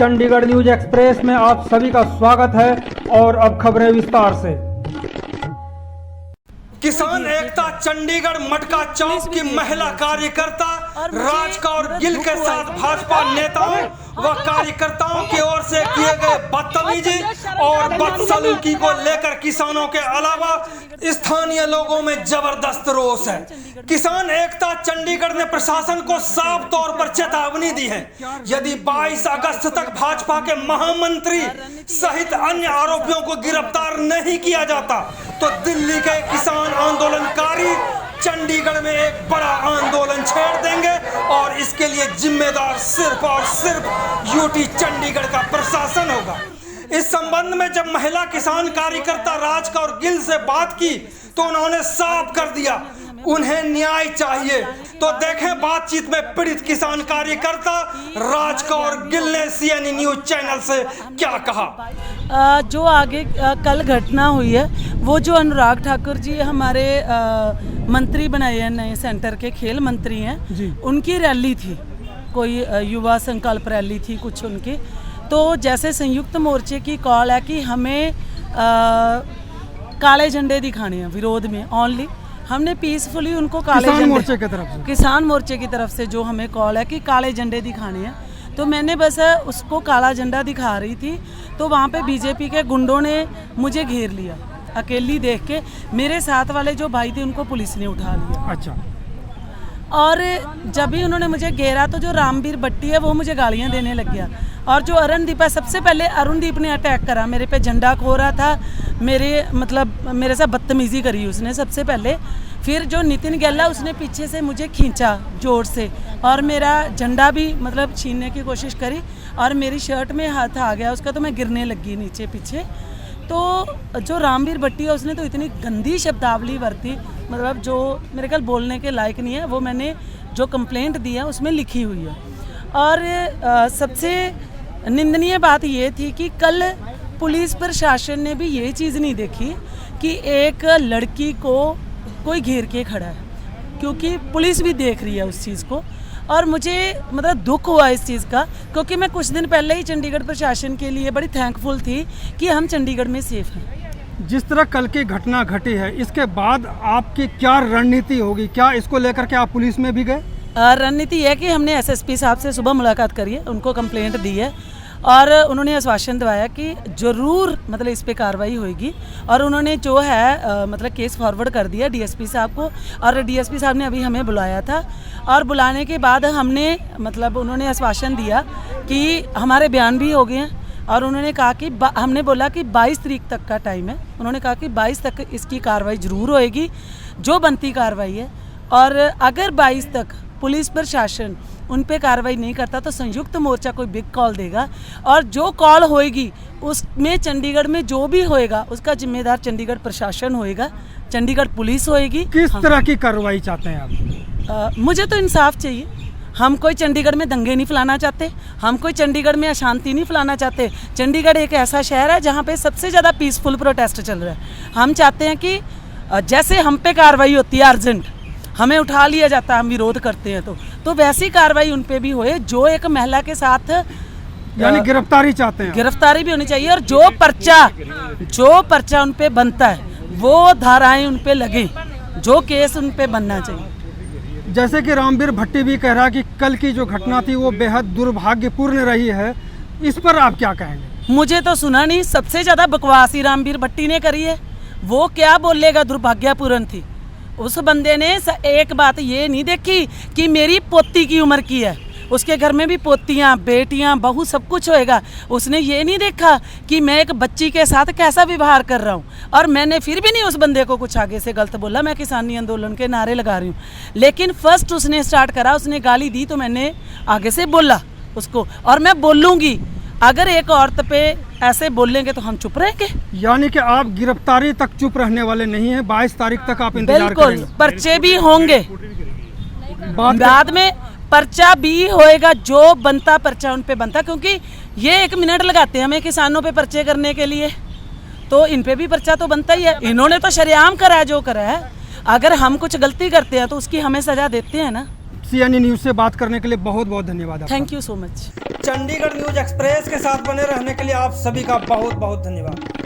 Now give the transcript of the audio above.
Chandigarh news express में आप सभी का स्वागत है और अब खबरें विस्तार से। किसान एकता चंडीगढ़ मटका चौक की महिला कार्यकर्ता राज कौर गिल के साथ भाजपा नेताओं व कार्यकर्ताओं की ओर से किए गए बदतमीजी और बदसलूकी को लेकर किसानों के अलावा स्थानीय लोगों में जबरदस्त रोष है। किसान एकता चंडीगढ़ ने प्रशासन को साफ तौर पर चेतावनी दी है, यदि 22 अगस्त तक भाजपा के महामंत्री सहित अन्य आरोपियों को गिरफ्तार नहीं किया जाता तो दिल्ली के किसान आंदोलनकारी चंडीगढ़ में एक बड़ा आंदोलन छेड़ देंगे और इसके लिए जिम्मेदार सिर्फ और सिर्फ यूटी चंडीगढ़ का प्रशासन होगा। इस संबंध में जब महिला किसान कार्यकर्ता राज कौर गिल से बात की तो उन्होंने साफ कर दिया उन्हें न्याय चाहिए। तो देखें बातचीत में पीड़ित किसान कार्यकर्ता राज कौर गिल ने सीएनई न्यूज चैनल से क्या कहा। जो आगे कल घटना हुई है वो जो अनुराग ठाकुर जी हमारे मंत्री बनाए हैं, नए सेंटर के खेल मंत्री हैं, उनकी रैली थी, कोई युवा संकल्प रैली थी कुछ उनकी। तो जैसे संयुक्त मोर्चे की कॉल है कि हमें काले झंडे दिखाने हैं विरोध में ओनली, हमने पीसफुली उनको काले झंडे किसान मोर्चे की तरफ से जो हमें कॉल है कि काले झंडे दिखाने हैं, तो मैंने बस उसको काला झंडा दिखा रही थी तो वहाँ पे बीजेपी के गुंडों ने मुझे घेर लिया अकेली देख के। मेरे साथ वाले जो भाई थे उनको पुलिस ने उठा लिया। अच्छा। और जब भी उन्होंने मुझे घेरा तो जो रामवीर भट्टी है वो मुझे गालियाँ देने लग गया और जो अरुणदीप है, सबसे पहले अरुणदीप ने अटैक करा, मेरे पे झंडा खो रहा था, मेरे साथ बदतमीजी करी उसने सबसे पहले। फिर जो नितिन गैला उसने पीछे से मुझे खींचा जोर से और मेरा झंडा भी छीनने की कोशिश करी और मेरी शर्ट में हाथ आ गया उसका, तो मैं गिरने लगी नीचे पीछे। तो जो रामवीर भट्टी है उसने तो इतनी गंदी शब्दावली बरती, जो मेरे ख्याल बोलने के लायक नहीं है, वो मैंने जो कंप्लेंट दी है उसमें लिखी हुई है। और सबसे निंदनीय बात ये थी कि कल पुलिस प्रशासन ने भी ये चीज़ नहीं देखी कि एक लड़की को कोई घेर के खड़ा है, क्योंकि पुलिस भी देख रही है उस चीज़ को। और मुझे दुख हुआ इस चीज़ का, क्योंकि मैं कुछ दिन पहले ही चंडीगढ़ प्रशासन के लिए बड़ी थैंकफुल थी कि हम चंडीगढ़ में सेफ हैं। जिस तरह कल की घटना घटी है इसके बाद आपकी क्या रणनीति होगी? क्या इसको लेकर के आप पुलिस में भी गए? रणनीति है कि हमने एसएसपी साहब से सुबह मुलाकात करी है, उनको कंप्लेंट दी है और उन्होंने आश्वासन दिलाया कि ज़रूर इस पे कार्रवाई होगी। और उन्होंने जो है केस फॉरवर्ड कर दिया डीएसपी साहब को, और डीएसपी साहब ने अभी हमें बुलाया था और बुलाने के बाद हमने उन्होंने आश्वासन दिया कि हमारे बयान भी हो गए हैं और उन्होंने कहा कि हमने बोला कि 22 तारीख तक का टाइम है, उन्होंने कहा कि 22 तक इसकी कार्रवाई ज़रूर होएगी जो बनती कार्रवाई है। और अगर 22 तक पुलिस प्रशासन उन पे कार्रवाई नहीं करता तो संयुक्त मोर्चा कोई बिग कॉल देगा और जो कॉल होएगी उसमें चंडीगढ़ में जो भी होएगा उसका जिम्मेदार चंडीगढ़ प्रशासन होएगा, चंडीगढ़ पुलिस होएगी। किस तरह की कार्रवाई चाहते हैं आप? मुझे तो इंसाफ चाहिए। हम कोई चंडीगढ़ में दंगे नहीं फैलाना चाहते, हम कोई चंडीगढ़ में अशांति नहीं फैलाना चाहते। चंडीगढ़ एक ऐसा शहर है जहाँ पे सबसे ज़्यादा पीसफुल प्रोटेस्ट चल रहा है। हम चाहते हैं कि जैसे हम पे कार्रवाई होती है अर्जेंट, हमें उठा लिया जाता है, हम विरोध करते हैं तो वैसी कार्रवाई उन पे भी होए। जो एक महिला के साथ यानी गिरफ्तारी चाहते हैं, गिरफ्तारी भी होनी चाहिए और जो पर्चा उन पे बनता है वो धाराएं उन पे लगे, जो केस उन पे बनना चाहिए। जैसे कि रामवीर भट्टी भी कह रहा है कि कल की जो घटना थी वो बेहद दुर्भाग्यपूर्ण रही है, इस पर आप क्या कहेंगे? मुझे तो सुना नहीं, सबसे ज़्यादा बकवास ही रामवीर भट्टी ने करी है। वो क्या बोलेगा दुर्भाग्यपूर्ण थी? उस बंदे ने एक बात ये नहीं देखी कि मेरी पोती की उम्र की है, उसके घर में भी पोतियाँ बेटियाँ बहू सब कुछ होएगा। उसने ये नहीं देखा कि मैं एक बच्ची के साथ कैसा व्यवहार कर रहा हूँ। और मैंने फिर भी नहीं उस बंदे को कुछ आगे से गलत बोला, मैं किसानी आंदोलन के नारे लगा रही हूँ, लेकिन फर्स्ट उसने स्टार्ट करा, उसने गाली दी तो मैंने आगे से बोला उसको। और मैं बोलूँगी अगर एक औरत पे ऐसे बोलेंगे तो हम चुप रहेंगे? यानी कि आप गिरफ्तारी तक चुप रहने वाले नहीं हैं, 22 तारीख तक आप इंतजार करेंगे? बिल्कुल, पर्चे भी होंगे, बाद में पर्चा भी होएगा, जो बनता पर्चा उन पे बनता, क्योंकि ये 1 मिनट लगाते हैं हमें किसानों पे पर्चे करने के लिए, तो इन पे भी पर्चा तो बनता ही है। इन्होंने तो शरेआम करा है जो करा है, अगर हम कुछ गलती करते हैं तो उसकी हमें सजा देते हैं ना। CNE न्यूज़ से बात करने के लिए बहुत बहुत धन्यवाद आपका। Thank you so much. Chandigarh news express के साथ बने रहने के लिए आप सभी का बहुत बहुत धन्यवाद।